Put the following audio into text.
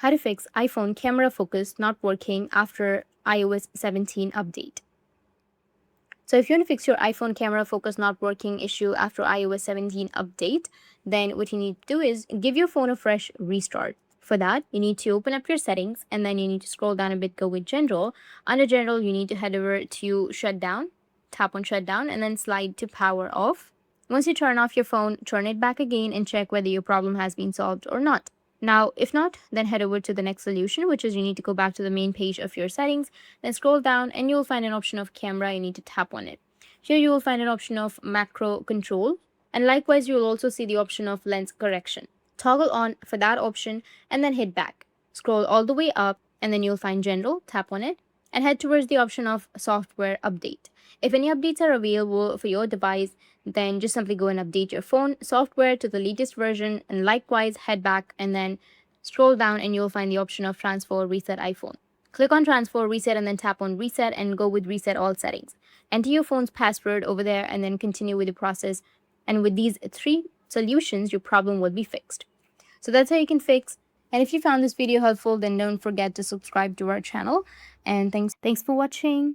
How to fix iPhone camera focus not working after iOS 17 update. So if you want to fix your iPhone camera focus not working issue after iOS 17 update, then what you need to do is give your phone a fresh restart. For that, you need to open up your settings and then you need to scroll down a bit, go with general. Under general, you need to head over to shutdown, tap on shutdown and then slide to power off. Once you turn off your phone, turn it back again and check whether your problem has been solved or not. Now, if not, then head over to the next solution, which is you need to go back to the main page of your settings, then scroll down and you'll find an option of camera. You need to tap on it. Here you will find an option of macro control, and likewise you will also see the option of lens correction. Toggle on for that option and then hit back. Scroll all the way up and then you'll find general, tap on it, and head towards the option of software update. If any updates are available for your device, then just simply go and update your phone software to the latest version, and likewise head back and then scroll down and you'll find the option of transfer reset iPhone. Click on transfer reset and then tap on reset and go with reset all settings. Enter your phone's password over there and then continue with the process. And with these 3 solutions, your problem will be fixed. So that's how you can fix. And if you found this video helpful, then don't forget to subscribe to our channel. And thanks for watching.